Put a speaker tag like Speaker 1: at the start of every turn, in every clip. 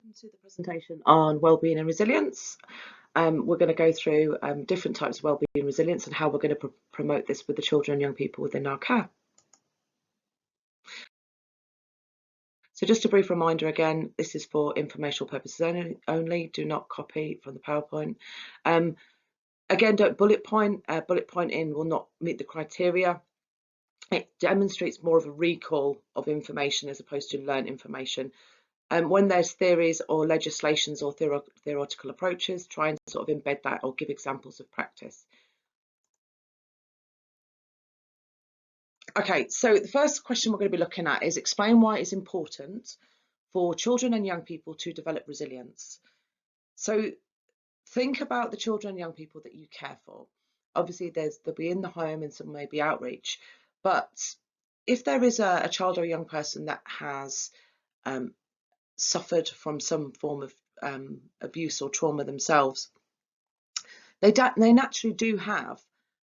Speaker 1: Welcome to the presentation on wellbeing and resilience. We're going to go through different types of wellbeing and resilience and how we're going to promote this with the children and young people within our care. So just a brief reminder again, this is for informational purposes only. Do not copy from the PowerPoint. Again, don't bullet point. Bullet pointing will not meet the criteria. It demonstrates more of a recall of information as opposed to learned information. When there's theories or legislations or theoretical approaches, try and sort of embed that or give examples of practice. Okay, so the first question we're going to be looking at is explain why it's important for children and young people to develop resilience. So think about the children and young people that you care for. Obviously, they'll be in the home and some may be outreach, but if there is a child or a young person that has suffered from some form of abuse or trauma themselves, they naturally do have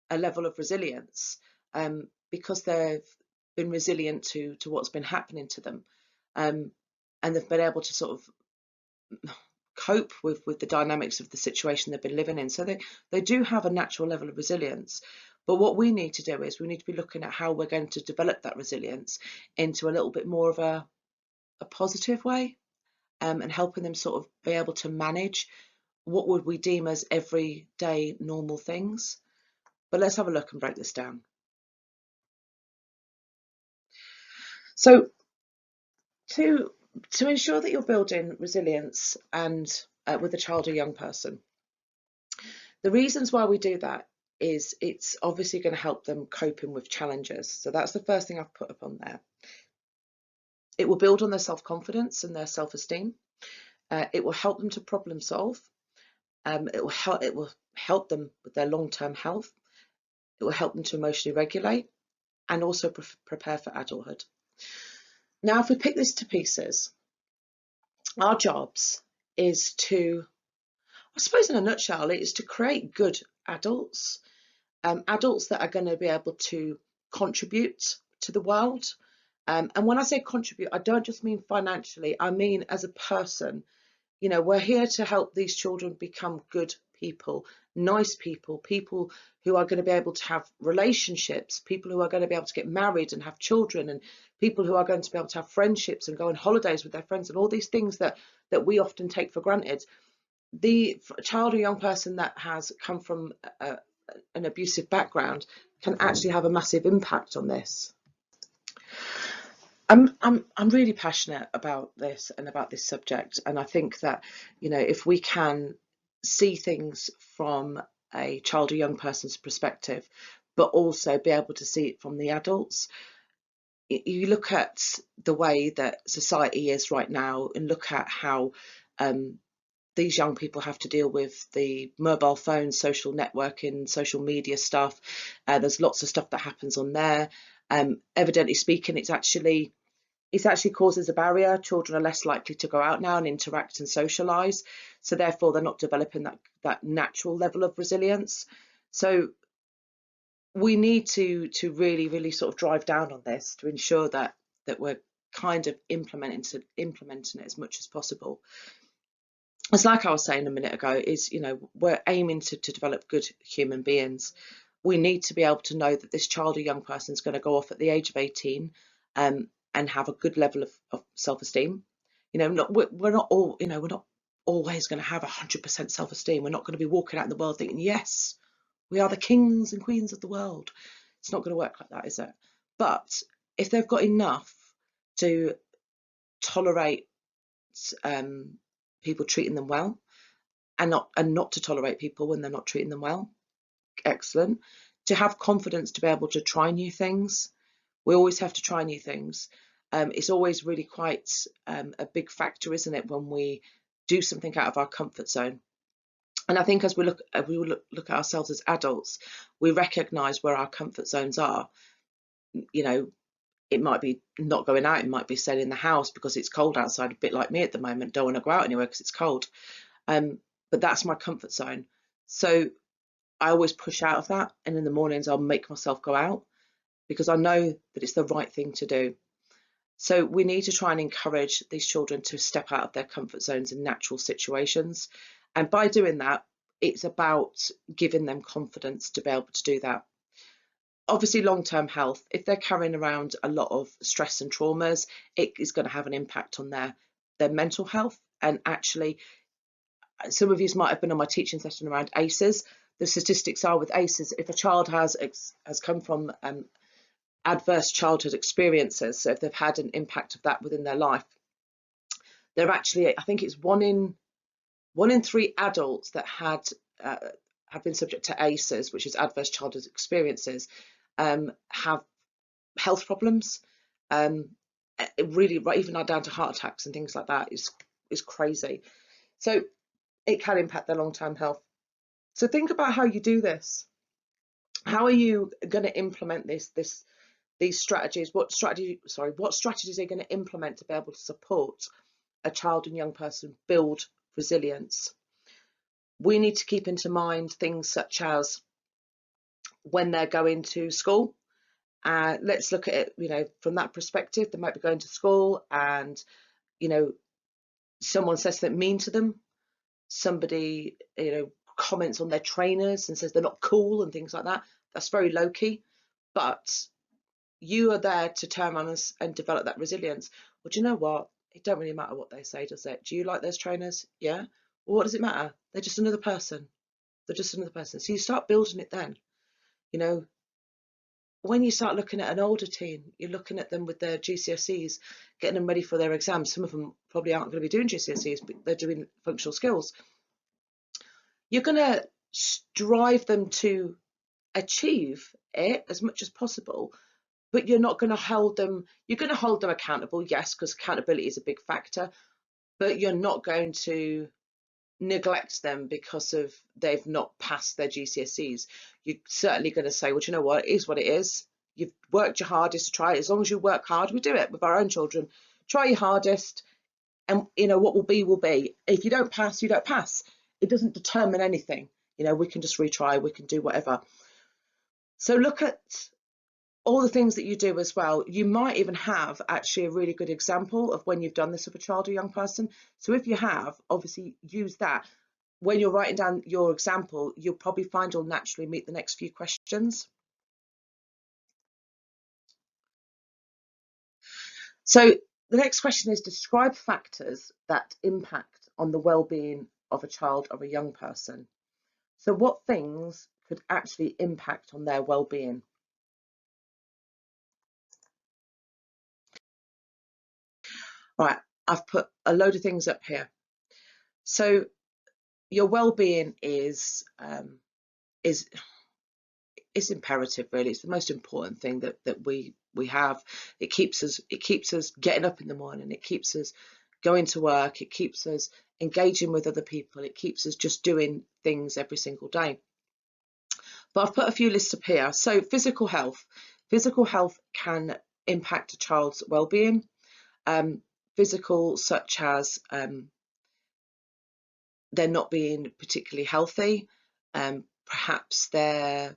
Speaker 1: a level of resilience because they've been resilient to what's been happening to them, and they've been able to sort of cope with the dynamics of the situation they've been living in. So they do have a natural level of resilience. But what we need to do is we need to be looking at how we're going to develop that resilience into a little bit more of a positive way. And helping them sort of be able to manage what would we deem as everyday normal things. But let's have a look and break this down. So to ensure that you're building resilience and with a child or young person, the reasons why we do that is it's obviously going to help them coping with challenges. So that's the first thing I've put up on there. It will build on their self-confidence and their self-esteem. It will help them to problem solve. It will help them with their long-term health. It will help them to emotionally regulate and also prepare for adulthood. Now, if we pick this to pieces, our jobs is to, I suppose in a nutshell, it is to create good adults, adults that are going to be able to contribute to the world. And when I say contribute, I don't just mean financially, I mean as a person. You know, we're here to help these children become good people, nice people, people who are going to be able to have relationships, people who are going to be able to get married and have children, and people who are going to be able to have friendships and go on holidays with their friends, and all these things that we often take for granted. The child or young person that has come from an abusive background can actually have a massive impact on this. I'm really passionate about this and about this subject, and I think that, you know, if we can see things from a child or young person's perspective, but also be able to see it from the adults, you look at the way that society is right now and look at how these young people have to deal with the mobile phones, social networking, social media stuff. There's lots of stuff that happens on there. Evidently speaking, it actually causes a barrier. Children are less likely to go out now and interact and socialise, so therefore they're not developing that natural level of resilience. So we need to really sort of drive down on this to ensure that we're kind of implementing it as much as possible. It's like I was saying a minute ago, is, you know, we're aiming to develop good human beings. We need to be able to know that this child or young person is going to go off at the age of 18 and have a good level of self-esteem. You know, we're not always going to have 100% self-esteem. We're not going to be walking out in the world thinking, yes, we are the kings and queens of the world. It's not going to work like that, is it? But if they've got enough to tolerate people treating them well, and not to tolerate people when they're not treating them well, excellent. To have confidence to be able to try new things. We always have to try new things. It's always really quite a big factor, isn't it, when we do something out of our comfort zone. And I think as we look at ourselves as adults, we recognise where our comfort zones are. You know, it might be not going out, it might be staying in the house because it's cold outside, a bit like me at the moment, don't want to go out anywhere because it's cold. But that's my comfort zone. So I always push out of that, and in the mornings I'll make myself go out because I know that it's the right thing to do. So we need to try and encourage these children to step out of their comfort zones in natural situations. And by doing that, it's about giving them confidence to be able to do that. Obviously, long-term health, if they're carrying around a lot of stress and traumas, it is going to have an impact on their mental health. And actually, some of you might have been on my teaching session around ACEs. The statistics are with ACEs, if a child has come from adverse childhood experiences, so if they've had an impact of that within their life, they're actually, I think it's one in 3 adults that have been subject to ACEs, which is adverse childhood experiences, have health problems. It really, right, even down to heart attacks and things like that is crazy. So it can impact their long-term health. So think about how you do this. How are you going to implement these strategies? What strategies are you going to implement to be able to support a child and young person build resilience? We need to keep into mind things such as when they're going to school. Let's look at it, from that perspective. They might be going to school and, someone says something mean to them. Somebody, comments on their trainers and says they're not cool and things like that. That's very low key, but you are there to turn around and develop that resilience. Well, do you know what? It don't really matter what they say, does it? Do you like those trainers? Yeah. Well, what does it matter? They're just another person. They're just another person. So you start building it then. When you start looking at an older teen, you're looking at them with their GCSEs, getting them ready for their exams. Some of them probably aren't going to be doing GCSEs, but they're doing functional skills. You're going to strive them to achieve it as much as possible, but you're not going to hold them. You're going to hold them accountable, yes, because accountability is a big factor, but you're not going to neglect them because of they've not passed their GCSEs. You're certainly going to say, well, do you know what? It is what it is. You've worked your hardest to try it. As long as you work hard, we do it with our own children. Try your hardest, and what will be will be. If you don't pass, you don't pass. It doesn't determine anything. We can just retry. We can do whatever. So look at all the things that you do as well. You might even have actually a really good example of when you've done this with a child or young person. So if you have, obviously use that. When you're writing down your example, you'll probably find you'll naturally meet the next few questions. So the next question is, describe factors that impact on the well-being of a child or a young person. So what things could actually impact on their well-being? Right, I've put a load of things up here. So your well-being is imperative, really. It's the most important thing that we have. It keeps us getting up in the morning. It keeps us going to work. It keeps us engaging with other people. It keeps us just doing things every single day. But I've put a few lists up here. So physical health can impact a child's well-being. Physical, such as they're not being particularly healthy, perhaps they're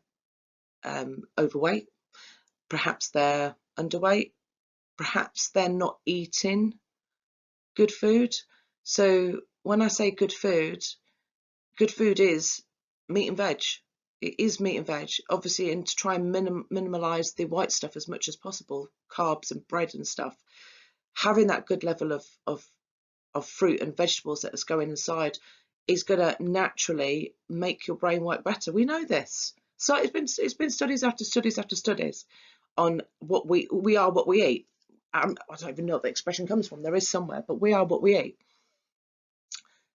Speaker 1: overweight, perhaps they're underweight, perhaps they're not eating good food. So when I say good food is meat and veg. It is meat and veg, obviously, and to try and minimize the white stuff as much as possible, carbs and bread and stuff. Having that good level of fruit and vegetables that is going inside is going to naturally make your brain work better. We know this. So it's been studies after studies after studies on what we are what we eat. I don't even know what the expression comes from. There is somewhere, but we are what we eat.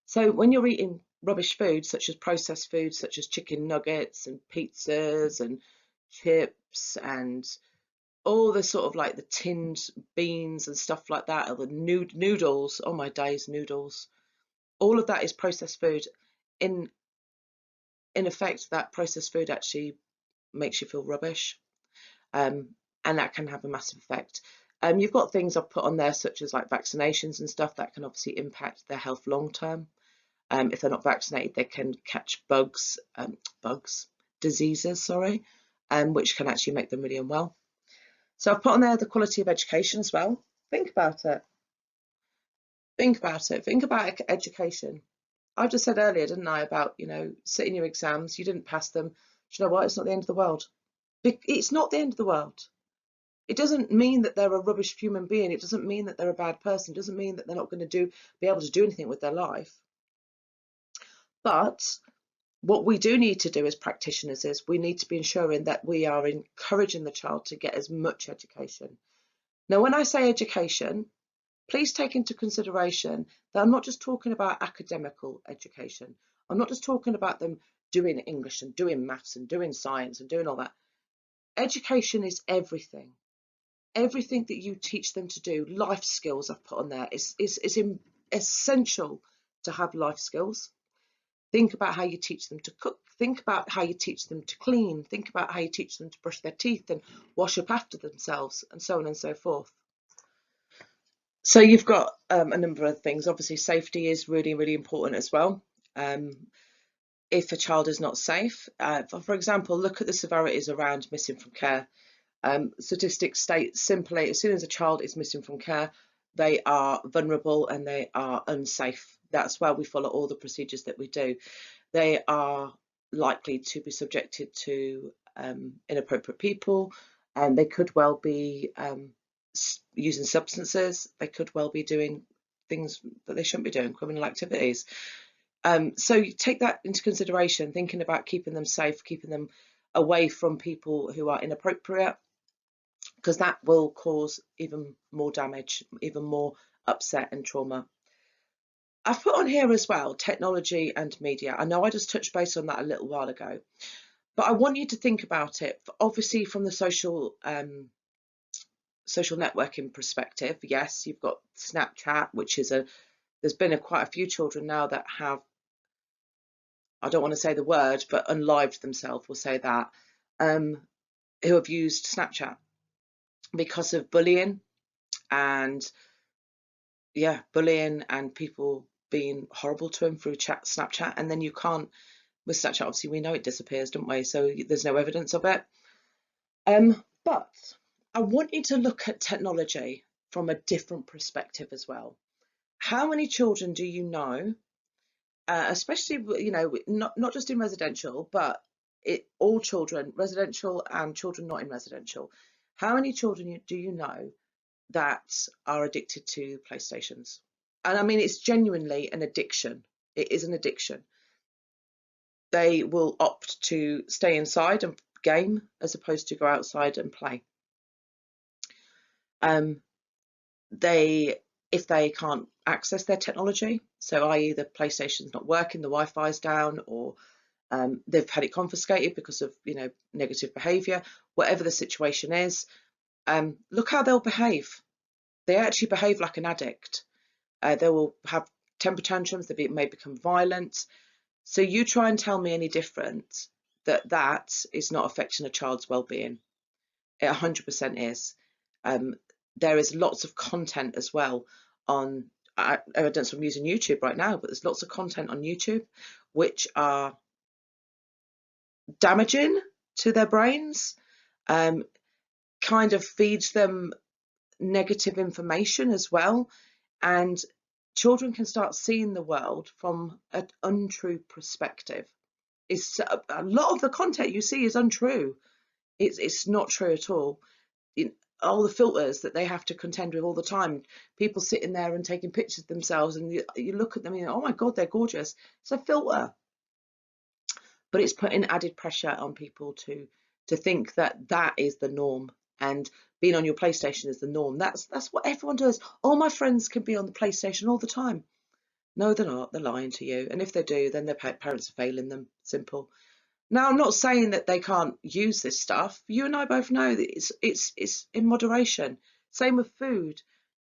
Speaker 1: So when you're eating rubbish food, such as processed foods, such as chicken nuggets and pizzas and chips and all the sort of like the tinned beans and stuff like that, or the noodles, oh my days, noodles, all of that is processed food. In effect, that processed food actually makes you feel rubbish, and that can have a massive effect. You've got things I've put on there such as like vaccinations and stuff that can obviously impact their health long term. If they're not vaccinated, they can catch diseases, which can actually make them really unwell. So I've put on there the quality of education as well. Think about it. Think about it. Think about education. I just said earlier, didn't I, about, sitting your exams, you didn't pass them. Do you know what? It's not the end of the world. It's not the end of the world. It doesn't mean that they're a rubbish human being. It doesn't mean that they're a bad person. It doesn't mean that they're not going to be able to do anything with their life. But what we do need to do as practitioners is we need to be ensuring that we are encouraging the child to get as much education. Now, when I say education, please take into consideration that I'm not just talking about academical education. I'm not just talking about them doing English and doing maths and doing science and doing all that. Education is everything. Everything that you teach them to do, life skills I've put on there, is essential to have life skills. Think about how you teach them to cook. Think about how you teach them to clean. Think about how you teach them to brush their teeth and wash up after themselves, and so on and so forth. So you've got a number of things. Obviously, safety is really, really important as well. If a child is not safe, for example, look at the severities around missing from care. Statistics state simply, as soon as a child is missing from care, they are vulnerable and they are unsafe. That's why we follow all the procedures that we do. They are likely to be subjected to inappropriate people, and they could well be using substances. They could well be doing things that they shouldn't be doing, criminal activities. So you take that into consideration, thinking about keeping them safe, keeping them away from people who are inappropriate, because that will cause even more damage, even more upset and trauma. I've put on here as well technology and media. I know I just touched base on that a little while ago, but I want you to think about it, obviously from the social networking perspective. Yes, you've got Snapchat, which is there's been quite a few children now that have, I don't want to say the word, but unlived themselves, we'll say that, who have used Snapchat because of bullying and people being horrible to him through Snapchat. And then you can't, with Snapchat, obviously we know it disappears, don't we? So there's no evidence of it. But I want you to look at technology from a different perspective as well. How many children do you know, especially, not just in residential, but all children, residential and children not in residential, how many children do you know that are addicted to PlayStations? And I mean, it's genuinely an addiction. It is an addiction. They will opt to stay inside and game as opposed to go outside and play. If they can't access their technology, so i.e. the PlayStation's not working, the Wi-Fi's down, or they've had it confiscated because of negative behaviour, whatever the situation is, look how they'll behave. They actually behave like an addict. They will have temper tantrums, they may become violent. So you try and tell me any different, that is not affecting a child's well-being. It 100% is. There is lots of content as well on evidence from using YouTube right now, but there's lots of content on YouTube which are damaging to their brains, kind of feeds them negative information as well, and children can start seeing the world from an untrue perspective. It's a lot of the content you see is untrue. It's not true at all. All the filters that they have to contend with all the time, people sitting there and taking pictures of themselves, and you look at them and you know, oh my god, they're gorgeous. It's a filter, but it's putting added pressure on people to think that is the norm, and being on your PlayStation is the norm. That's what everyone does. All my friends can be on the PlayStation all the time. No, they're not. They're lying to you. And if they do, then their parents are failing them. Simple. Now, I'm not saying that they can't use this stuff. You and I both know that it's in moderation. Same with food.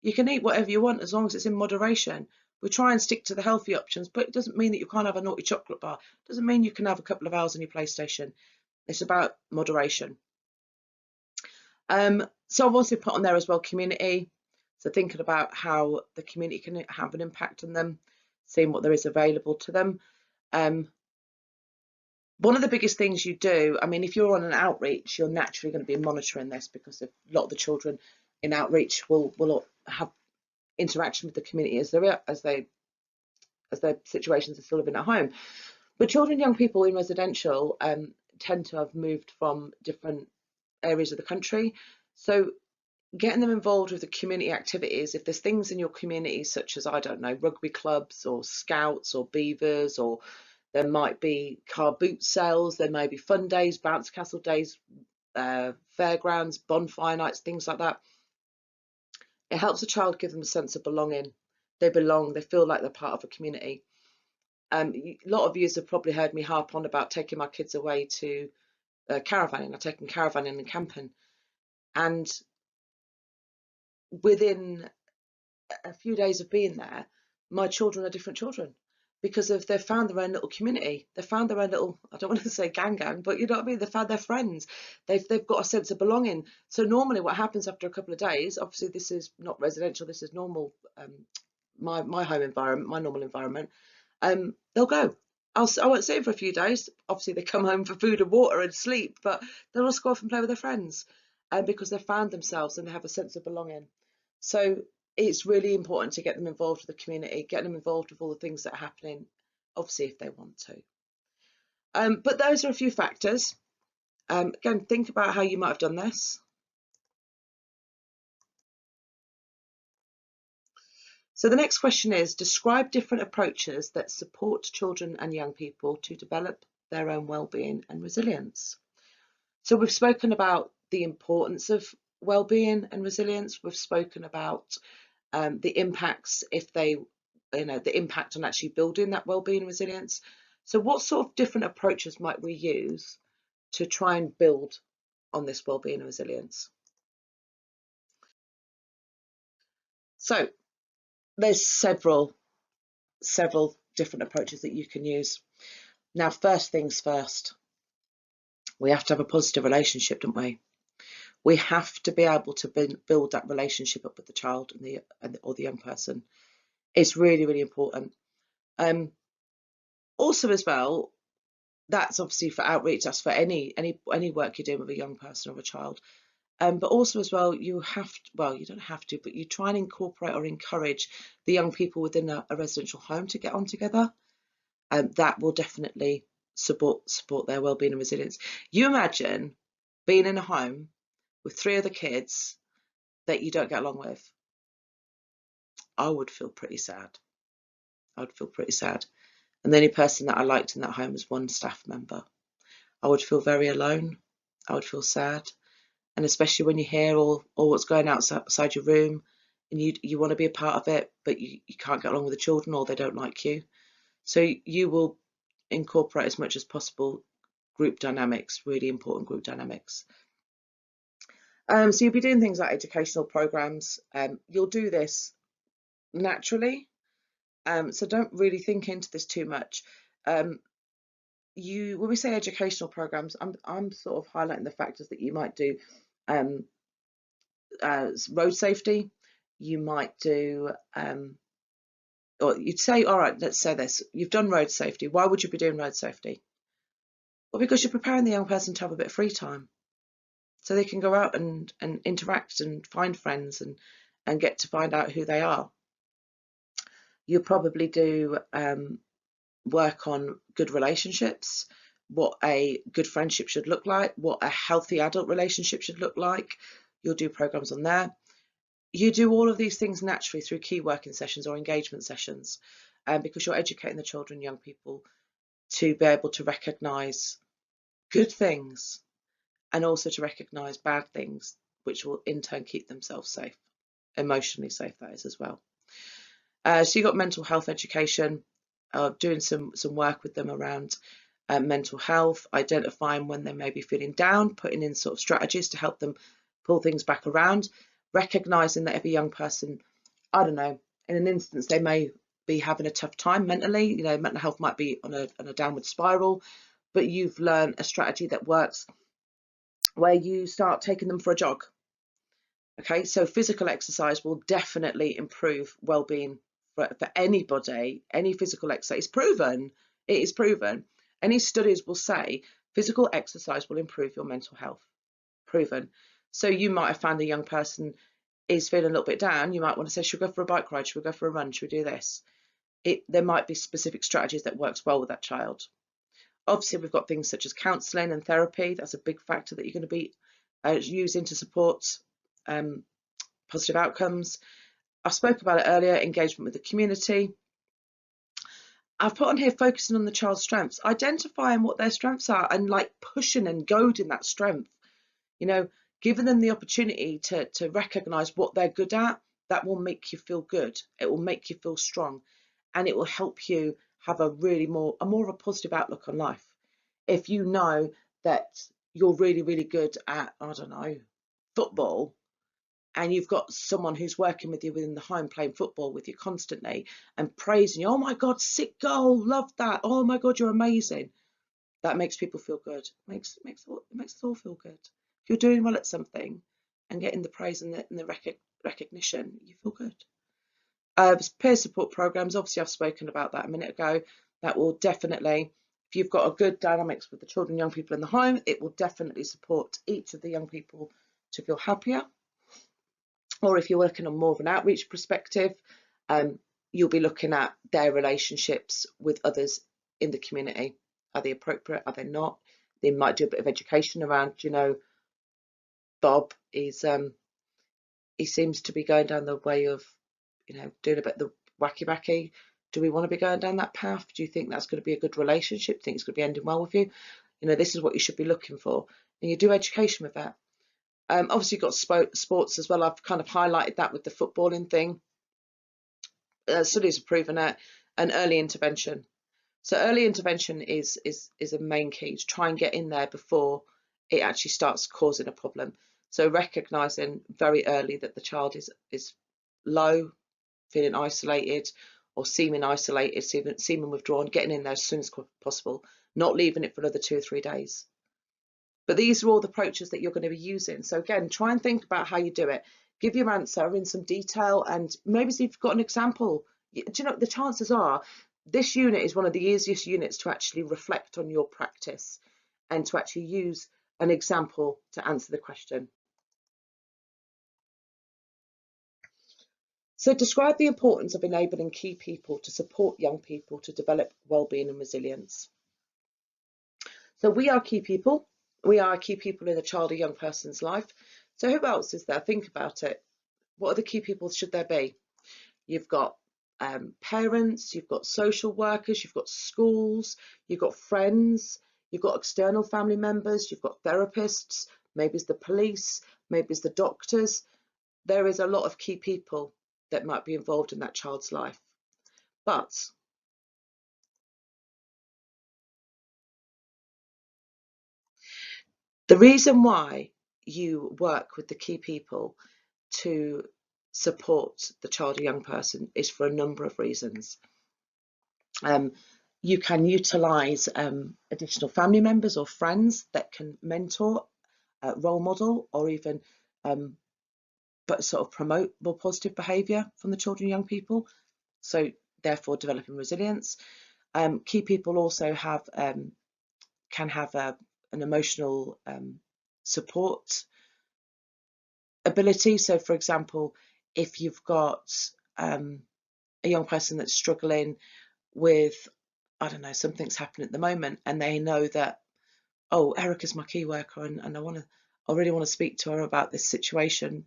Speaker 1: You can eat whatever you want as long as it's in moderation. We try and stick to the healthy options, but it doesn't mean that you can't have a naughty chocolate bar. It doesn't mean you can have a couple of hours on your PlayStation. It's about moderation. So I've also put on there as well community. So thinking about how the community can have an impact on them, seeing what there is available to them. One of the biggest things you do, I mean, if you're on an outreach, you're naturally going to be monitoring this, because a lot of the children in outreach will have interaction with the community as their situations are still living at home. But children and young people in residential tend to have moved from different areas of the country. So getting them involved with the community activities, if there's things in your community such as, I don't know, rugby clubs or scouts or beavers, or there might be car boot sales, there may be fun days, bounce castle days, fairgrounds, bonfire nights, things like that. It helps a child give them a sense of belonging. They belong, they feel like they're part of a community. A lot of you have probably heard me harp on about taking my kids away to caravanning. I've taken caravanning and camping, and within a few days of being there, my children are different children, because they've found their own little community. They've found their own little, I don't want to say gang, but you know what I mean? They've found their friends. They've got a sense of belonging. So normally what happens after a couple of days, obviously this is not residential, this is normal, my home environment, my normal environment, they'll go. I won't see them for a few days. Obviously they come home for food and water and sleep, but they'll just go off and play with their friends, because they've found themselves and they have a sense of belonging. So it's really important to get them involved with the community, get them involved with all the things that are happening, obviously if they want to. But those are a few factors. Again, think about how you might have done this. So the next question is, describe different approaches that support children and young people to develop their own well-being and resilience. So we've spoken about the importance of well-being and resilience. We've spoken about the impacts, the impact on actually building that well-being and resilience. So what sort of different approaches might we use to try and build on this well-being and resilience? So there's several different approaches that you can use. Now, first things first, we have to have a positive relationship, don't we? We have to be able to build that relationship up with the child or the young person. It's really, really important. Also as well, that's obviously for outreach, that's for any work you're doing with a young person or a child. But also as well, you don't have to, but you try and incorporate or encourage the young people within a residential home to get on together. That will definitely support their wellbeing and resilience. You imagine being in a home with 3 other kids that you don't get along with. I would feel pretty sad. I'd feel pretty sad. And the only person that I liked in that home was one staff member. I would feel very alone. I would feel sad. And especially when you hear all what's going on outside your room, and you want to be a part of it, but you can't get along with the children, or they don't like you. So you will incorporate as much as possible group dynamics, really important group dynamics. So you'll be doing things like educational programs. You'll do this naturally, so don't really think into this too much. When we say educational programs, I'm sort of highlighting the factors that you might do. Road safety, you might do, or you'd say, all right, let's say this, you've done road safety. Why would you be doing road safety? Well, because you're preparing the young person to have a bit of free time, so they can go out and interact and find friends and get to find out who they are. You'll probably do work on good relationships, what a good friendship should look like, what a healthy adult relationship should look like. You'll do programs on there. You do all of these things naturally through key working sessions or engagement sessions, because you're educating the children and young people to be able to recognise good things and also to recognise bad things, which will in turn keep themselves safe, emotionally safe, that is, as well. So you've got mental health education, doing some work with them around mental health, identifying when they may be feeling down, putting in sort of strategies to help them pull things back around, recognising that every young person, I don't know, in an instance they may be having a tough time mentally, mental health might be on a downward spiral, but you've learned a strategy that works where you start taking them for a jog. Okay, so physical exercise will definitely improve well-being for anybody. Any physical exercise is proven. It is proven. Any studies will say physical exercise will improve your mental health. Proven. So you might have found a young person is feeling a little bit down, you might want to say, should we go for a bike ride? Should we go for a run? Should we do this? There might be specific strategies that works well with that child. Obviously, we've got things such as counselling and therapy. That's a big factor that you're going to be using to support positive outcomes. I spoke about it earlier, engagement with the community. I've put on here focusing on the child's strengths, identifying what their strengths are and like pushing and goading that strength, you know, giving them the opportunity to recognise what they're good at. That will make you feel good. It will make you feel strong, and it will help you have a more of a positive outlook on life. If you know that you're really, really good at, I don't know, football, and you've got someone who's working with you within the home playing football with you constantly and praising you, oh my God, sick goal, love that, oh my God, you're amazing. That makes people feel good. It makes us all feel good. If you're doing well at something and getting the praise and the recognition, you feel good. Peer support programs, obviously I've spoken about that a minute ago. That will definitely, if you've got a good dynamics with the children and young people in the home, it will definitely support each of the young people to feel happier. Or if you're working on more of an outreach perspective, you'll be looking at their relationships with others in the community. Are they appropriate? Are they not? They might do a bit of education around, you know, Bob is he seems to be going down the way of, you know, doing a bit of the wacky. Do we want to be going down that path? Do you think that's going to be a good relationship? Do you think it's going to be ending well with you? You know, this is what you should be looking for. And you do education with that. Obviously, you've got sports as well. I've kind of highlighted that with the footballing thing. Studies have proven it. And early intervention. So early intervention is a main key to try and get in there before it actually starts causing a problem. So recognising very early that the child is low, feeling isolated, or seeming isolated, seeming withdrawn, getting in there as soon as possible, not leaving it for another 2 or 3 days. But these are all the approaches that you're going to be using. So again, try and think about how you do it. Give your answer in some detail, and maybe see if you've got an example. Do you know, the chances are this unit is one of the easiest units to actually reflect on your practice and to actually use an example to answer the question. So describe the importance of enabling key people to support young people to develop wellbeing and resilience. So we are key people. We are key people in a child or young person's life. So who else is there? Think about it. What other key people should there be? You've got parents, you've got social workers, you've got schools, you've got friends, you've got external family members, you've got therapists, maybe it's the police, maybe it's the doctors. There is a lot of key people that might be involved in that child's life. But the reason why you work with the key people to support the child or young person is for a number of reasons. You can utilise additional family members or friends that can mentor, role model, or even but sort of promote more positive behaviour from the children and young people. So therefore developing resilience. Key people also have can have an emotional support ability. So for example, if you've got a young person that's struggling with, I don't know, something's happening at the moment, and they know that, oh, Erica's my key worker, and I really want to speak to her about this situation.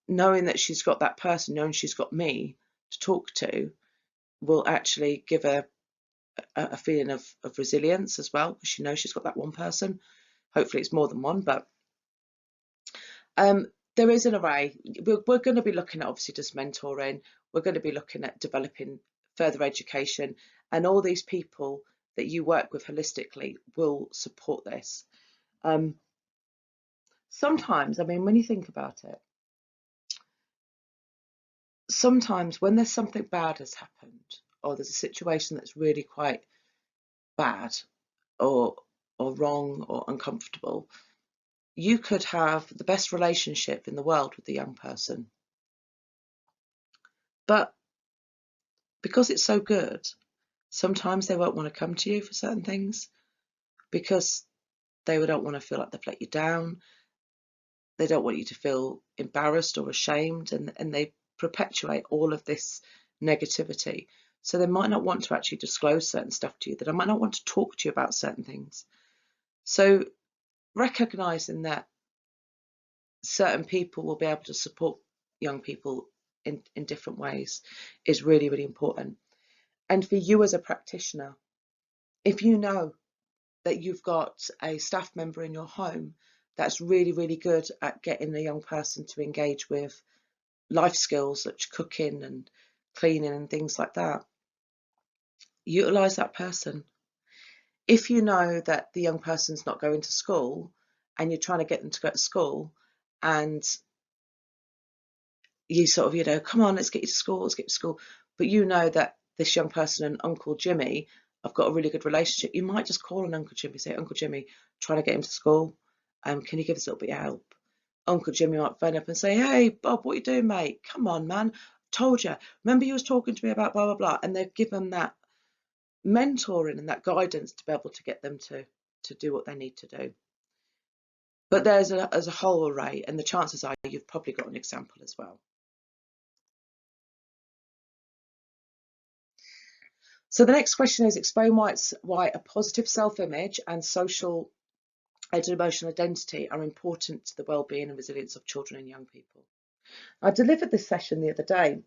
Speaker 1: Knowing that she's got that person, knowing she's got me to talk to, will actually give her a feeling of resilience as well, because she knows she's got that one person. Hopefully it's more than one, but there is an array. We're going to be looking at obviously just mentoring. We're going to be looking at developing further education, and all these people that you work with holistically will support this. Sometimes, I mean, when you think about it, sometimes when there's something bad has happened, or there's a situation that's really quite bad or wrong or uncomfortable, you could have the best relationship in the world with the young person, but because it's so good, sometimes they won't want to come to you for certain things because they don't want to feel like they've let you down. They don't want you to feel embarrassed or ashamed, and they perpetuate all of this negativity. So they might not want to actually disclose certain stuff to you, that they might not want to talk to you about certain things. So recognizing that certain people will be able to support young people in different ways is really, really important. And for you as a practitioner, if you know that you've got a staff member in your home that's really, really good at getting a young person to engage with life skills such as cooking and cleaning and things like that, utilize that person. If you know that the young person's not going to school and you're trying to get them to go to school, and you sort of, come on, let's get you to school, let's get you to school, but you know that this young person and Uncle Jimmy have got a really good relationship, you might just call on Uncle Jimmy, say, Uncle Jimmy, trying to get him to school, can you give us a little bit of help? Uncle Jimmy might phone up and say, hey, Bob, what you doing, mate? Come on, man. Told you. Remember you was talking to me about blah, blah, blah. And they've given that mentoring and that guidance to be able to get them to do what they need to do. But there's a whole array, and the chances are you've probably got an example as well. So the next question is, explain why a positive self-image and social and emotional identity are important to the well-being and resilience of children and young people. I delivered this session the other day,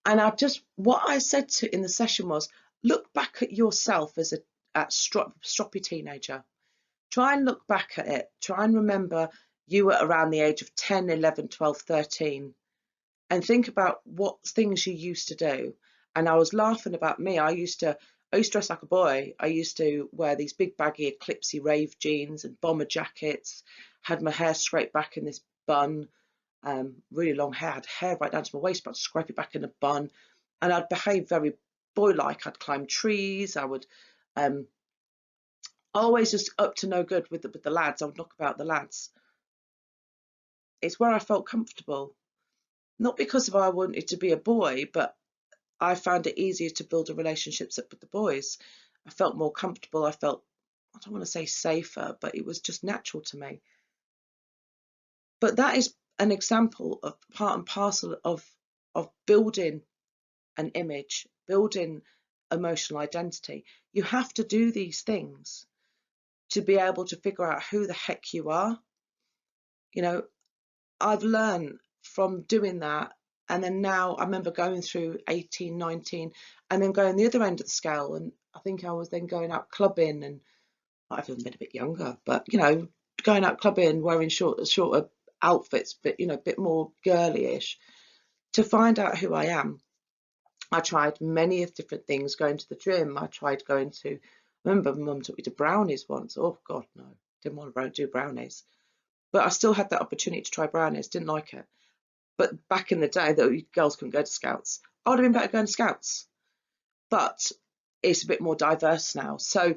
Speaker 1: and what I said in the session was, look back at yourself as a stroppy teenager. Try and look back at it. Try and remember you were around the age of 10, 11, 12, 13, and think about what things you used to do. And I was laughing about me. I used to dress like a boy. I used to wear these big baggy eclipsy rave jeans and bomber jackets, had my hair scraped back in this bun, really long hair. I had hair right down to my waist, but I'd scrape it back in a bun. And I'd behave very boy-like. I'd climb trees. I would always just up to no good with the lads. I would knock about the lads. It's where I felt comfortable. Not because I wanted to be a boy, but I found it easier to build a relationships up with the boys. I felt more comfortable. I felt, I don't want to say safer, but it was just natural to me. But that is an example of part and parcel of building an image, building emotional identity. You have to do these things to be able to figure out who the heck you are. I've learned from doing that. And then now I remember going through 18, 19, and then going the other end of the scale. And I think I was then going out clubbing, and I've even been a bit younger, but going out clubbing, wearing shorter outfits, but a bit more girly-ish, to find out who I am. I tried many of different things, going to the gym. I tried going to, I remember Mum took me to brownies once. Oh God, no, didn't want to do brownies. But I still had that opportunity to try brownies, didn't like it. But back in the day, the girls couldn't go to Scouts. I would have been better going to Scouts. But it's a bit more diverse now. So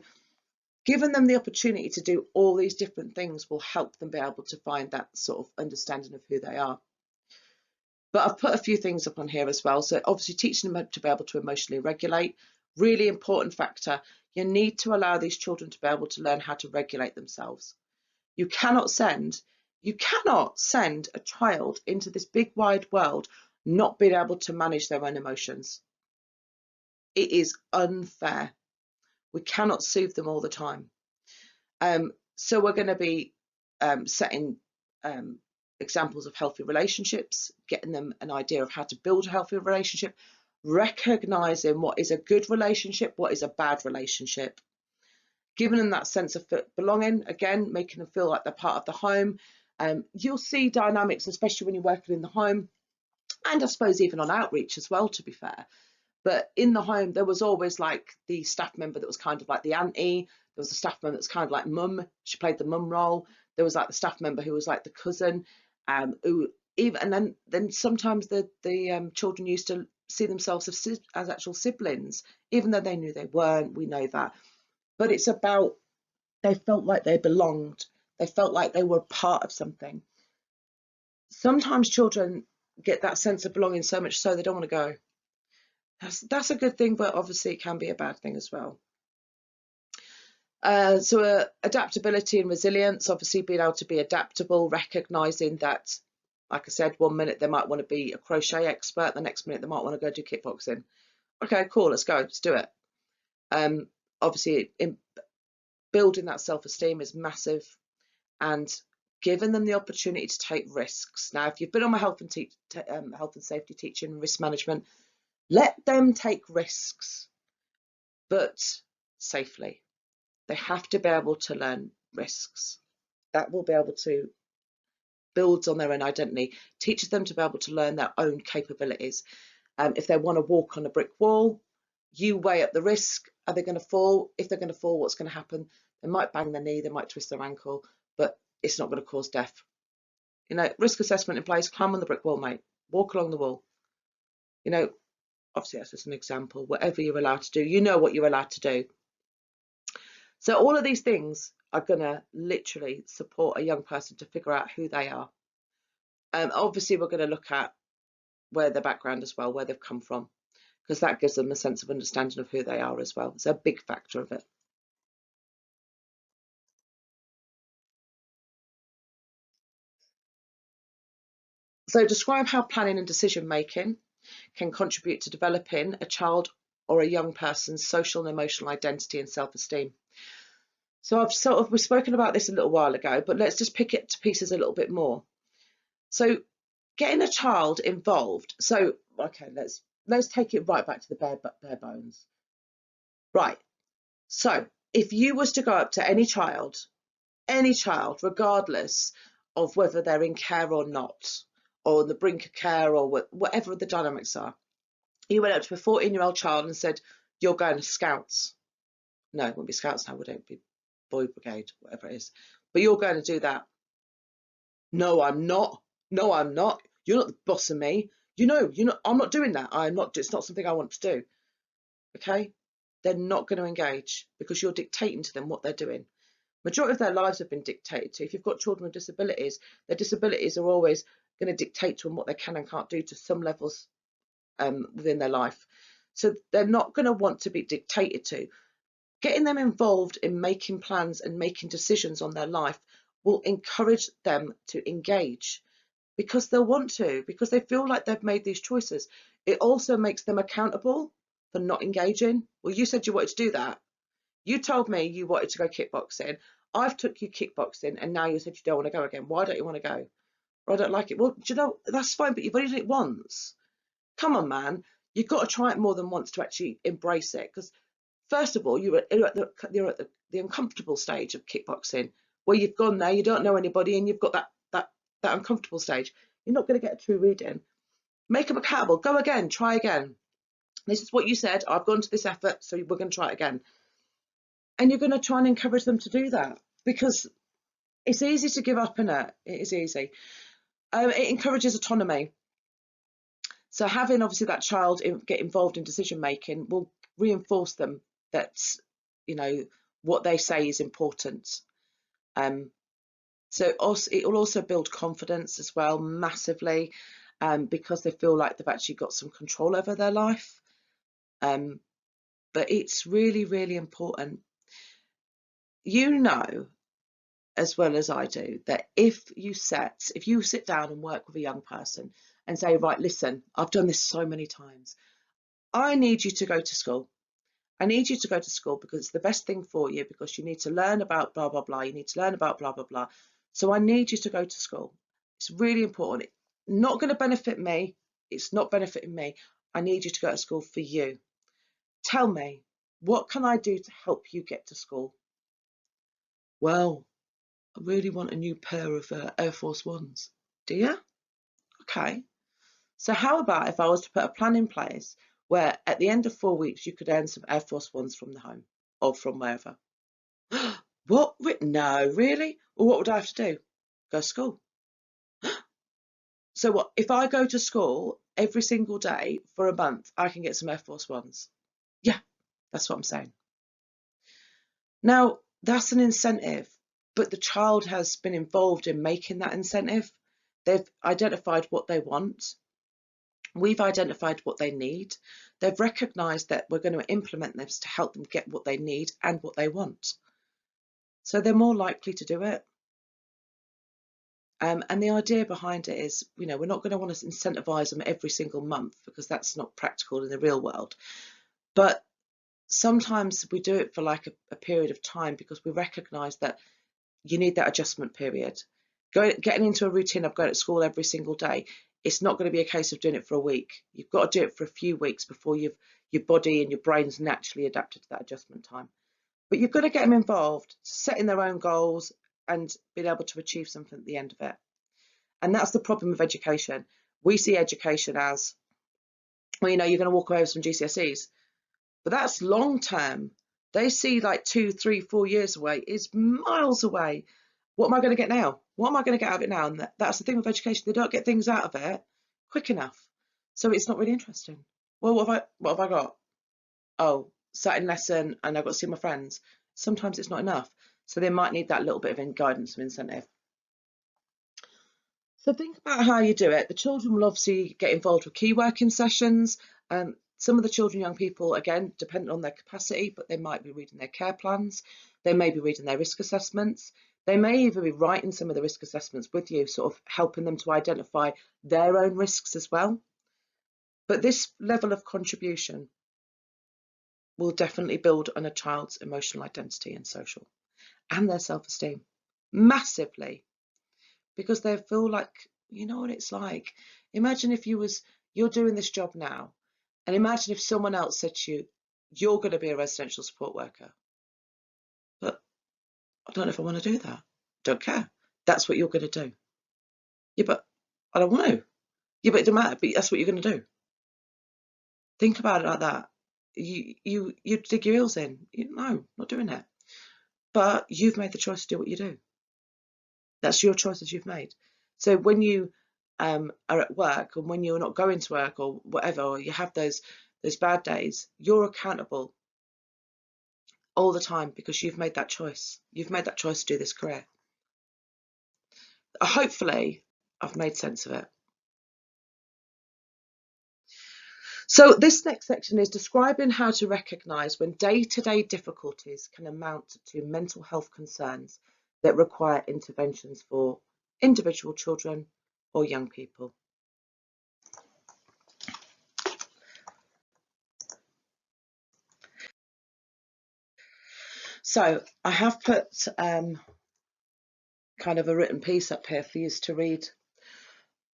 Speaker 1: giving them the opportunity to do all these different things will help them be able to find that sort of understanding of who they are. But I've put a few things up on here as well. So obviously teaching them to be able to emotionally regulate, really important factor. You need to allow these children to be able to learn how to regulate themselves. You cannot send a child into this big wide world not being able to manage their own emotions. It is unfair. We cannot soothe them all the time. So we're going to be setting examples of healthy relationships, getting them an idea of how to build a healthy relationship, recognizing what is a good relationship, what is a bad relationship, giving them that sense of belonging, again, making them feel like they're part of the home. You'll see dynamics, especially when you're working in the home, and I suppose even on outreach as well, to be fair. But in the home, there was always like the staff member that was kind of like the auntie. There was a staff member that's kind of like mum. She played the mum role. There was like the staff member who was like the cousin. And then sometimes the children used to see themselves as actual siblings, even though they knew they weren't. We know that. But it's about, they felt like they belonged. They felt like they were part of something. Sometimes children get that sense of belonging so much so they don't want to go. That's a good thing, but obviously it can be a bad thing as well. Adaptability and resilience, obviously being able to be adaptable, recognising that, like I said, 1 minute they might want to be a crochet expert, the next minute they might want to go do kickboxing. Okay, cool, let's go, let's do it. Obviously, building that self-esteem is massive, and giving them the opportunity to take risks. Now, if you've been on my health and safety teaching and risk management, let them take risks, but safely. They have to be able to learn risks. That will be able to build on their own identity, teaches them to be able to learn their own capabilities. If they want to walk on a brick wall, you weigh up the risk. Are they going to fall? If they're going to fall, what's going to happen? They might bang their knee, they might twist their ankle, but it's not going to cause death. You know, risk assessment in place, climb on the brick wall, mate. Walk along the wall. You know, obviously that's just an example. Whatever you're allowed to do, you know what you're allowed to do. So all of these things are going to literally support a young person to figure out who they are. Obviously, we're going to look at where their background as well, where they've come from, because that gives them a sense of understanding of who they are as well. It's a big factor of it. So describe how planning and decision making can contribute to developing a child or a young person's social and emotional identity and self-esteem. So we've spoken about this a little while ago, but let's just pick it to pieces a little bit more. So getting a child involved. So, okay, let's take it right back to the bare bones. Right. So if you was to go up to any child, regardless of whether they're in care or not, or on the brink of care, or whatever the dynamics are, you went up to a 14-year-old child and said, you're going to Scouts. No, it wouldn't be Scouts now, would it? It'd be Boy Brigade, whatever it is. But you're going to do that. No, I'm not. No, I'm not. You're not the boss of me. I'm not doing that. It's not something I want to do. Okay? They're not going to engage because you're dictating to them what they're doing. Majority of their lives have been dictated to. If you've got children with disabilities, their disabilities are always going to dictate to them what they can and can't do to some levels within their life. So they're not going to want to be dictated to. Getting them involved in making plans and making decisions on their life will encourage them to engage, because they'll want to, because they feel like they've made these choices. It also makes them accountable for not engaging. Well, you said you wanted to do that. You told me you wanted to go kickboxing. I've took you kickboxing, and now you said you don't want to go again. Why don't you want to go? Or I don't like it. Well, do you know, that's fine, but you've only done it once. Come on, man. You've got to try it more than once to actually embrace it. Because first of all, you're at the uncomfortable stage of kickboxing, where you've gone there, you don't know anybody, and you've got that uncomfortable stage. You're not going to get a true reading. Make them accountable. Go again. Try again. This is what you said. I've gone to this effort, so we're going to try it again. And you're going to try and encourage them to do that, because it's easy to give up in it. It is easy. It encourages autonomy. So having obviously that child get involved in decision making will reinforce them that, you know, what they say is important. So also, it will also build confidence as well, massively, because they feel like they've actually got some control over their life. But it's really, really important. You know, as well as I do, that if you sit down and work with a young person and say, right, listen, I've done this so many times. I need you to go to school. I need you to go to school because it's the best thing for you, because you need to learn about blah, blah, blah. You need to learn about blah, blah, blah. So I need you to go to school. It's really important. Not going to benefit me. It's not benefiting me. I need you to go to school for you. Tell me, what can I do to help you get to school? Well, I really want a new pair of Air Force Ones. Do you? Okay. So how about if I was to put a plan in place where at the end of 4 weeks you could earn some Air Force Ones from the home or from wherever? What? No, really? Well, what would I have to do? Go to school. So what, if I go to school every single day for a month, I can get some Air Force Ones? Yeah, that's what I'm saying. Now, that's an incentive, but the child has been involved in making that incentive. They've identified what they want. We've identified what they need. They've recognised that we're going to implement this to help them get what they need and what they want. So they're more likely to do it. And the idea behind it is, we're not going to want to incentivize them every single month, because that's not practical in the real world. But sometimes we do it for like a period of time, because we recognize that you need that adjustment period. Getting into a routine of going to school every single day, it's not going to be a case of doing it for a week. You've got to do it for a few weeks before your body and your brain's naturally adapted to that adjustment time. But you've got to get them involved, setting their own goals and being able to achieve something at the end of it. And that's the problem with education. We see education as, well, you're going to walk away with some GCSEs, but that's long term. They see like 2, 3, 4 years away is miles away. What am I going to get now? What am I going to get out of it now? And that's the thing with education. They don't get things out of it quick enough. So it's not really interesting. Well, what have I got? Oh, certain lesson, and I've got to see my friends. Sometimes it's not enough. So they might need that little bit of guidance and incentive. So think about how you do it. The children will obviously get involved with key working sessions. Some of the children, young people, again, depending on their capacity, but they might be reading their care plans. They may be reading their risk assessments. They may even be writing some of the risk assessments with you, sort of helping them to identify their own risks as well. But this level of contribution will definitely build on a child's emotional identity and social and their self-esteem massively. Because they feel like, you know what it's like. Imagine if you're doing this job now, and imagine if someone else said to you, you're going to be a residential support worker. But I don't know if I want to do that. Don't care. That's what you're going to do. Yeah, but I don't want to. Yeah, but it doesn't matter. But that's what you're going to do. Think about it like that. You dig your heels in. No, not doing it. But you've made the choice to do what you do. That's your choices you've made. So when you are at work, and when you're not going to work or whatever, or you have those bad days, you're accountable all the time, because you've made that choice. You've made that choice to do this career. Hopefully, I've made sense of it. So this next section is describing how to recognise when day-to-day difficulties can amount to mental health concerns that require interventions for individual children or young people. So I have put kind of a written piece up here for you to read.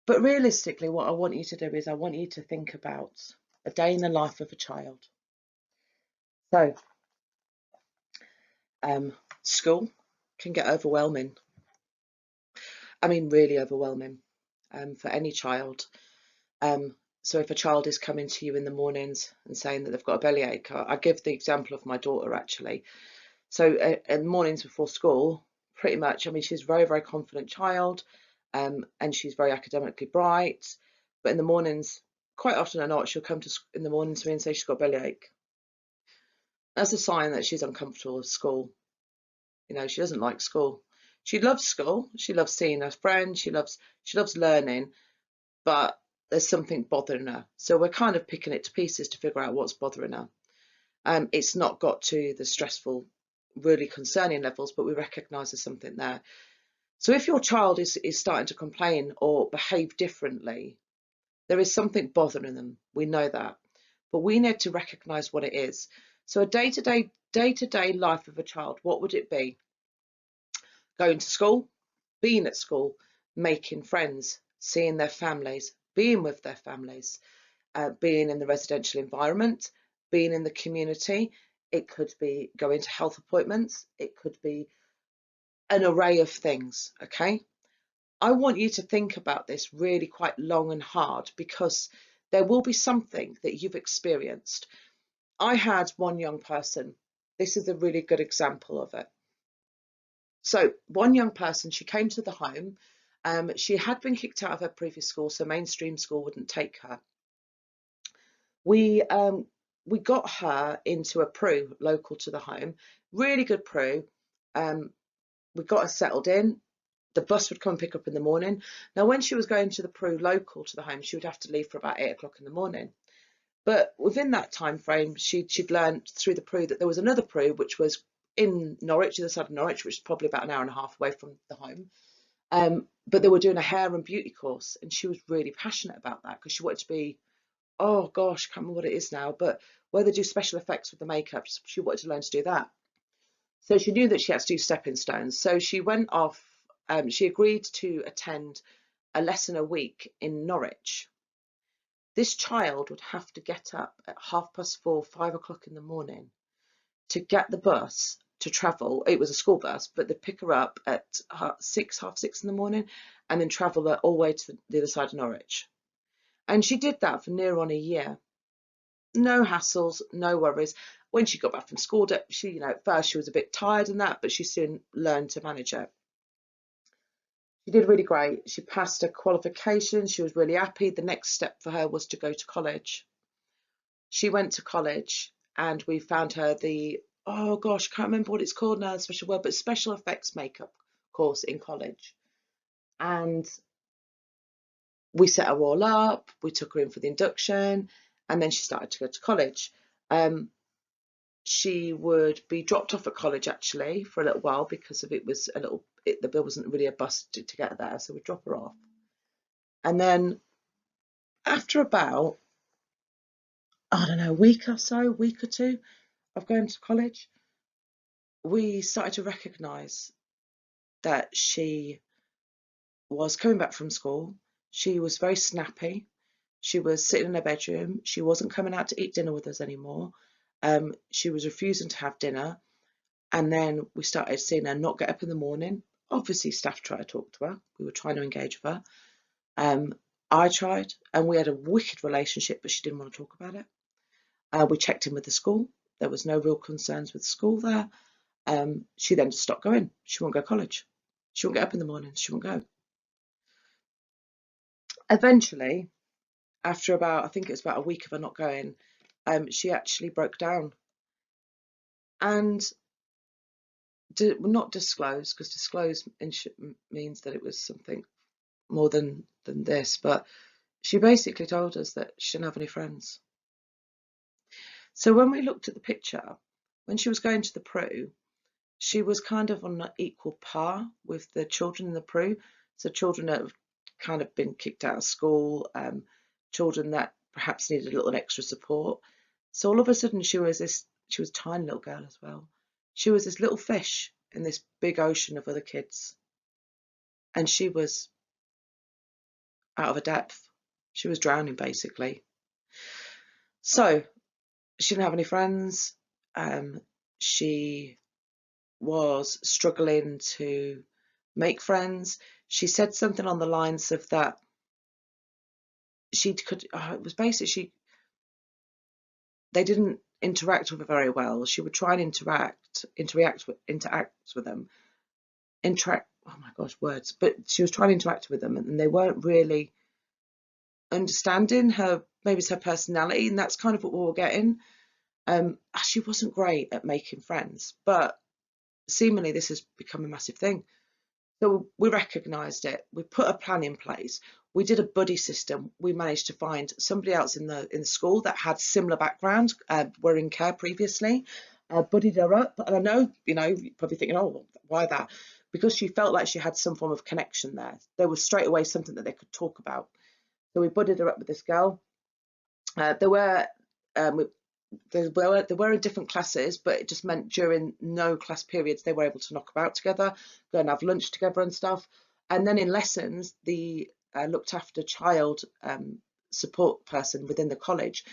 Speaker 1: But realistically, what I want you to do is I want you to think about a day in the life of a child. So school can get overwhelming. I mean, really overwhelming for any child. So if a child is coming to you in the mornings and saying that they've got a bellyache, I give the example of my daughter actually. So in mornings before school, pretty much, I mean, she's a very, very confident child, and she's very academically bright. But in the mornings, quite often or not, she'll come in the morning to me and say she's got a bellyache. That's a sign that she's uncomfortable with school. She doesn't like school. She loves school. She loves seeing her friends. She loves learning, but there's something bothering her. So we're kind of picking it to pieces to figure out what's bothering her. It's not got to the stressful, really concerning levels, but we recognise there's something there. So if your child is starting to complain or behave differently, there is something bothering them. We know that, but we need to recognise what it is. So a day-to-day life of a child, what would it be? Going to school, being at school, making friends, seeing their families, being with their families, being in the residential environment, being in the community. It could be going to health appointments. It could be an array of things, okay? I want you to think about this really quite long and hard, because there will be something that you've experienced. I had one young person. This is a really good example of it. So one young person, she came to the home. She had been kicked out of her previous school, so mainstream school wouldn't take her. We got her into a PRU local to the home, really good PRU. We got her settled in. The bus would come and pick up in the morning. Now, when she was going to the PRU local to the home, she would have to leave for about 8 o'clock in the morning. But within that time frame, she'd learned through the PRU that there was another PRU which was in Norwich, the other side of Norwich, which is probably about an hour and a half away from the home. But they were doing a hair and beauty course, and she was really passionate about that because she wanted to be, oh gosh, I can't remember what it is now, but where they do special effects with the makeup, she wanted to learn to do that. So she knew that she had to do stepping stones. So she went off, she agreed to attend a lesson a week in Norwich. This child would have to get up at 4:30, 5 o'clock in the morning to get the bus to travel. It was a school bus, but they'd pick her up at 6, half 6 in the morning, and then travel her all the way to the other side of Norwich. And she did that for near on a year. No hassles, no worries. When she got back from school, she, at first she was a bit tired and that, but she soon learned to manage it. She did really great. She passed her qualification. She was really happy. The next step for her was to go to college. She went to college, and we found her the, oh gosh, I can't remember what it's called now, the special word, but special effects makeup course in college. And we set her all up. We took her in for the induction, and then she started to go to college. She would be dropped off at college actually for a little while because of it was a little, there wasn't really a bus to get there, so we'd drop her off. And then after about, I don't know, a week or two of going to college, we started to recognise that she was coming back from school. She was very snappy. She was sitting in her bedroom. She wasn't coming out to eat dinner with us anymore. She was refusing to have dinner. And then we started seeing her not get up in the morning. Obviously, staff tried to talk to her. We were trying to engage with her. I tried, and we had a wicked relationship, but she didn't want to talk about it. We checked in with the school. There was no real concerns with the school there. She then stopped going. She won't go to college. She won't get up in the morning. She won't go. Eventually, after about, I think it was about a week of her not going, she actually broke down. And not disclose, because disclose means that it was something more than this, but she basically told us that she didn't have any friends. So when we looked at the picture, when she was going to the Prue, she was kind of on an equal par with the children in the Prue. So children that have kind of been kicked out of school, children that perhaps needed a little extra support. So all of a sudden she was a tiny little girl as well. She was this little fish in this big ocean of other kids. And she was out of her depth. She was drowning, basically. So she didn't have any friends. She was struggling to make friends. She said something on the lines of that it was basically, they didn't interact with her very well. She would try and interact with them. Oh my gosh, words. But she was trying to interact with them, and they weren't really understanding her. Maybe it's her personality, and that's kind of what we were getting. She wasn't great at making friends, but seemingly this has become a massive thing. So we recognised it. We put a plan in place. We did a buddy system. We managed to find somebody else in the school that had similar background, were in care previously, buddied her up. And I know, you're probably thinking, oh, why that? Because she felt like she had some form of connection there. There was straight away something that they could talk about. So we buddied her up with this girl. They were in different classes, but it just meant during no class periods they were able to knock about together, go and have lunch together and stuff. And then in lessons, the looked after child support person within the college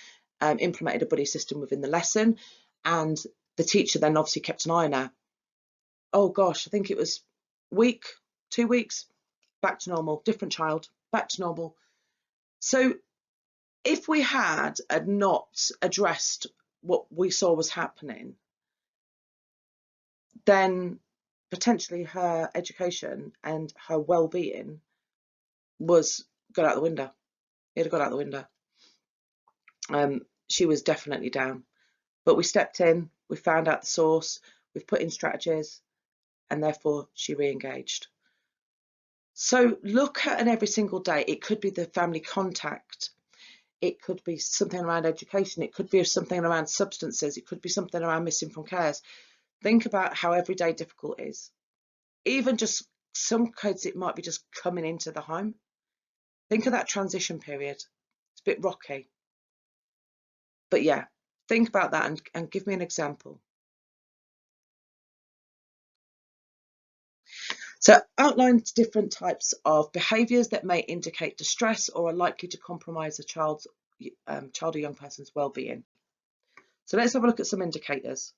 Speaker 1: implemented a buddy system within the lesson, and the teacher then obviously kept an eye on her. Oh gosh, I think it was week, 2 weeks, back to normal, different child, back to normal. So if we had not addressed what we saw was happening, then potentially her education and her well-being was got out the window. It had got out the window. She was definitely down. But we stepped in, we found out the source, we've put in strategies, and therefore she re-engaged. So look at an every single day. It could be the family contact. It could be something around education. It could be something around substances. It could be something around missing from cares. Think about how everyday difficult is. Even just some kids, it might be just coming into the home. Think of that transition period. It's a bit rocky. But yeah, think about that and give me an example. So outline different types of behaviours that may indicate distress or are likely to compromise a child or young person's well-being. So let's have a look at some indicators.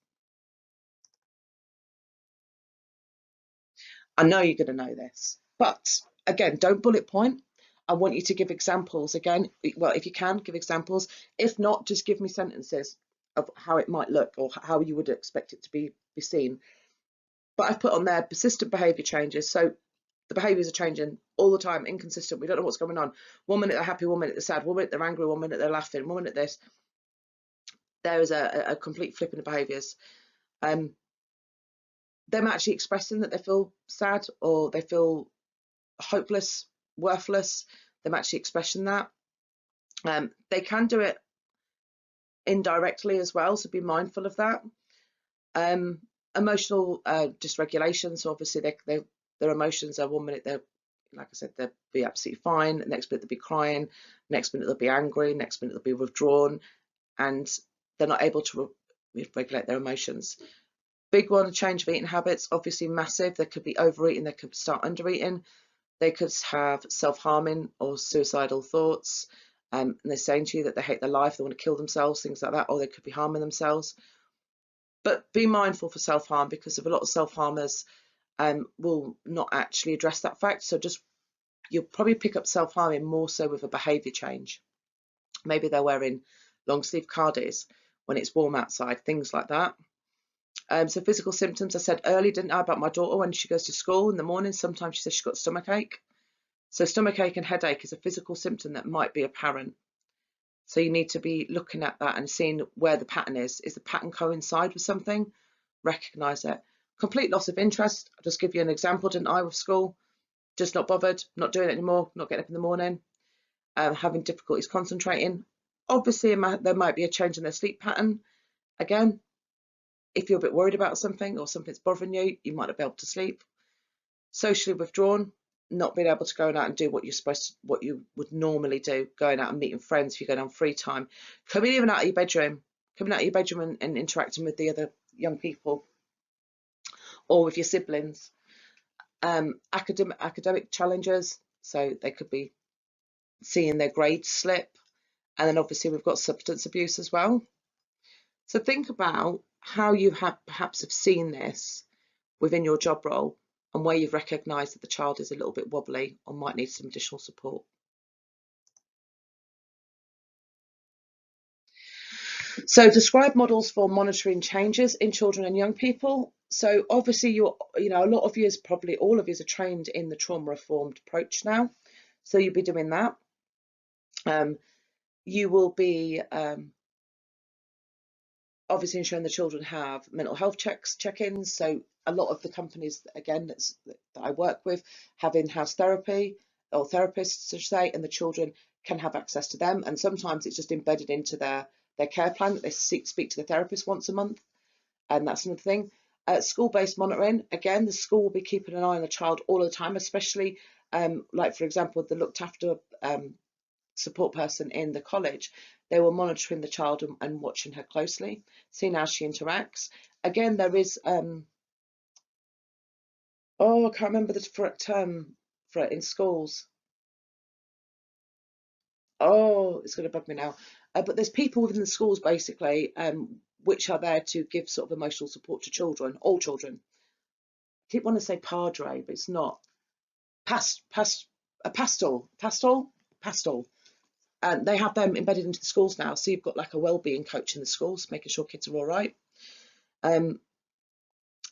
Speaker 1: I know you're going to know this, but again, don't bullet point. I want you to give examples again. Well, if you can, give examples. If not, just give me sentences of how it might look or how you would expect it to be seen. But I've put on there persistent behaviour changes. So the behaviours are changing all the time, inconsistent. We don't know what's going on. 1 minute they're happy, 1 minute they're sad, 1 minute they're angry, 1 minute they're laughing, 1 minute this. There is a complete flipping of behaviours. Them actually expressing that they feel sad or they feel hopeless, worthless, them actually expressing that. They can do it indirectly as well, so be mindful of that. Emotional dysregulation, so obviously their emotions are 1 minute they're, like I said, they'll be absolutely fine, next minute they'll be crying, next minute they'll be angry, next minute they'll be withdrawn, and they're not able to regulate their emotions. Big one, change of eating habits, obviously massive. They could be overeating, they could start undereating, they could have self-harming or suicidal thoughts, and they're saying to you that they hate their life, they want to kill themselves, things like that, or they could be harming themselves. But be mindful for self-harm, because of a lot of self-harmers will not actually address that fact. So just, you'll probably pick up self-harming more so with a behaviour change. Maybe they're wearing long sleeve cardies when it's warm outside, things like that. So physical symptoms, I said earlier, didn't I, about my daughter when she goes to school in the morning, sometimes she says she's got stomachache. So stomachache and headache is a physical symptom that might be apparent. So you need to be looking at that and seeing where the pattern is. Is the pattern coincide with something? Recognise it. Complete loss of interest. I'll just give you an example, didn't I, with school? Just not bothered, not doing it anymore, not getting up in the morning, having difficulties concentrating. Obviously, there might be a change in their sleep pattern. Again, if you're a bit worried about something or something's bothering you, you might not be able to sleep. Socially withdrawn, not being able to go out and do what you're supposed to, what you would normally do, going out and meeting friends if you're going on free time, coming even out of your bedroom, and interacting with the other young people or with your siblings. Academic challenges, so they could be seeing their grades slip, and then obviously we've got substance abuse as well. So think about how you perhaps have seen this within your job role and where you've recognised that the child is a little bit wobbly or might need some additional support. So describe models for monitoring changes in children and young people. So obviously a lot of you, probably all of you, are trained in the trauma-informed approach now. So you'll be doing that. You will be obviously ensuring the children have mental health check-ins. So a lot of the companies, again, that I work with, have in-house therapy or therapists, I should say, and the children can have access to them. And sometimes it's just embedded into their care plan that they speak to the therapist once a month. And that's another thing. School-based monitoring, again, the school will be keeping an eye on the child all the time, especially like, for example, the looked after support person in the college. They were monitoring the child and watching her closely, seeing how she interacts. Again, there is I can't remember the correct term for it in schools. Oh, it's going to bug me now. But there's people within the schools basically which are there to give sort of emotional support to children, all children. I keep wanting to say padre, but it's not. Pastoral. And they have them embedded into the schools now. So you've got like a wellbeing coach in the schools, making sure kids are all right. And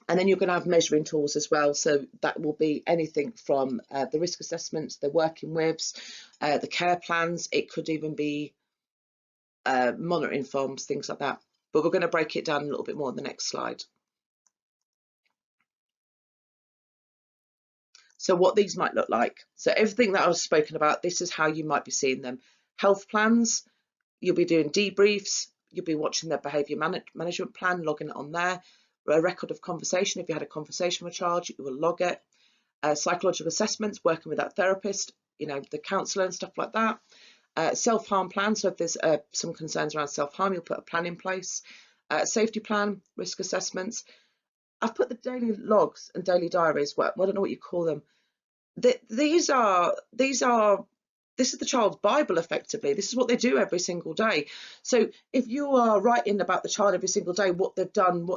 Speaker 1: then you're going to have measuring tools as well. So that will be anything from the risk assessments, the working with, the care plans. It could even be monitoring forms, things like that. But we're going to break it down a little bit more in the next slide. So what these might look like. So everything that I've spoken about, this is how you might be seeing them. Health plans, you'll be doing debriefs, you'll be watching their behaviour management plan, logging it on there. a record of conversation. If you had a conversation with a child, you will log it. Psychological assessments, working with that therapist, the counsellor and stuff like that. Self-harm plan, so if there's some concerns around self-harm, you'll put a plan in place. Safety plan, risk assessments. I've put the daily logs and daily diaries, well, I don't know what you call them. This is the child's Bible, effectively. This is what they do every single day. So if you are writing about the child every single day, what they've done,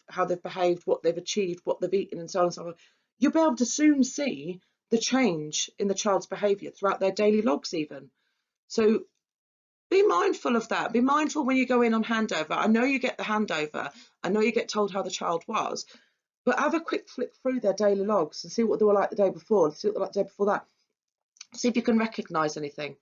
Speaker 1: how they've behaved, what they've achieved, what they've eaten, and so on and so on, you'll be able to soon see the change in the child's behaviour throughout their daily logs even. So be mindful of that. Be mindful when you go in on handover. I know you get the handover. I know you get told how the child was, but have a quick flick through their daily logs and see what they were like the day before, see what they were like the day before that. See if you can recognise anything.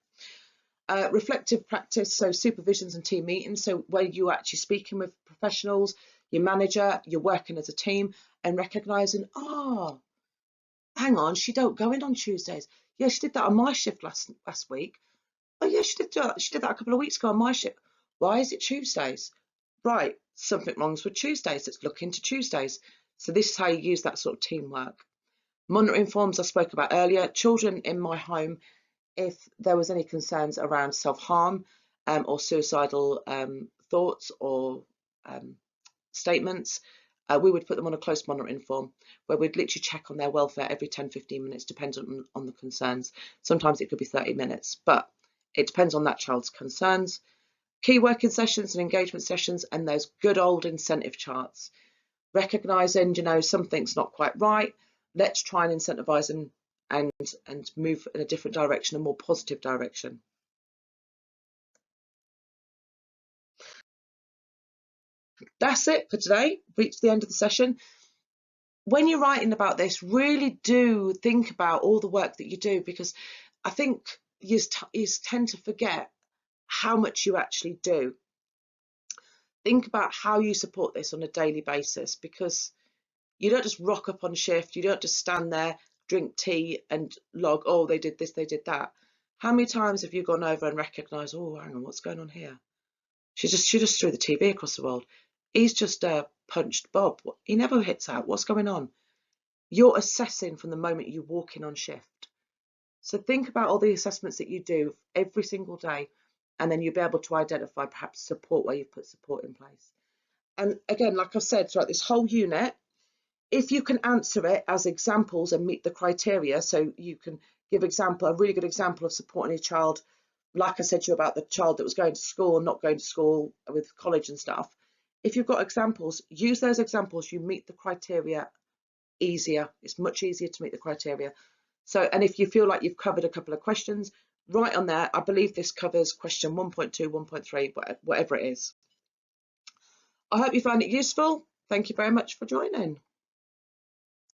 Speaker 1: Reflective practice, so supervisions and team meetings, so where you're actually speaking with professionals, your manager, you're working as a team, and recognising, hang on, she don't go in on Tuesdays. Yeah, she did that on my shift last week. Oh yeah, she did that. She did that a couple of weeks ago on my shift. Why is it Tuesdays? Right, something wrong's with Tuesdays. Let's look into Tuesdays. So this is how you use that sort of teamwork. Monitoring forms I spoke about earlier. Children in my home, if there was any concerns around self-harm or suicidal thoughts or statements, we would put them on a close monitoring form where we'd literally check on their welfare every 10-15 minutes, depending on the concerns. Sometimes it could be 30 minutes, but it depends on that child's concerns. Key working sessions and engagement sessions, and those good old incentive charts. Recognising, something's not quite right. Let's try and incentivise and move in a different direction, a more positive direction. That's it for today. Reached the end of the session. When you're writing about this, really do think about all the work that you do, because I think you tend to forget how much you actually do. Think about how you support this on a daily basis, because you don't just rock up on shift, you don't just stand there, drink tea and log, oh, they did this, they did that. How many times have you gone over and recognised, oh, hang on, what's going on here? She just threw the TV across the world. He's just punched Bob. He never hits out. What's going on? You're assessing from the moment you walk in on shift. So think about all the assessments that you do every single day, and then you'll be able to identify perhaps support where you've put support in place. And again, like I've said, throughout this whole unit, if you can answer it as examples and meet the criteria, so you can give a really good example of supporting a child, like I said to you about the child that was going to school and not going to school with college and stuff. If you've got examples, use those examples, you meet the criteria easier. It's much easier to meet the criteria. So, and if you feel like you've covered a couple of questions, write on there, I believe this covers question 1.2, 1.3, whatever it is. I hope you found it useful. Thank you very much for joining.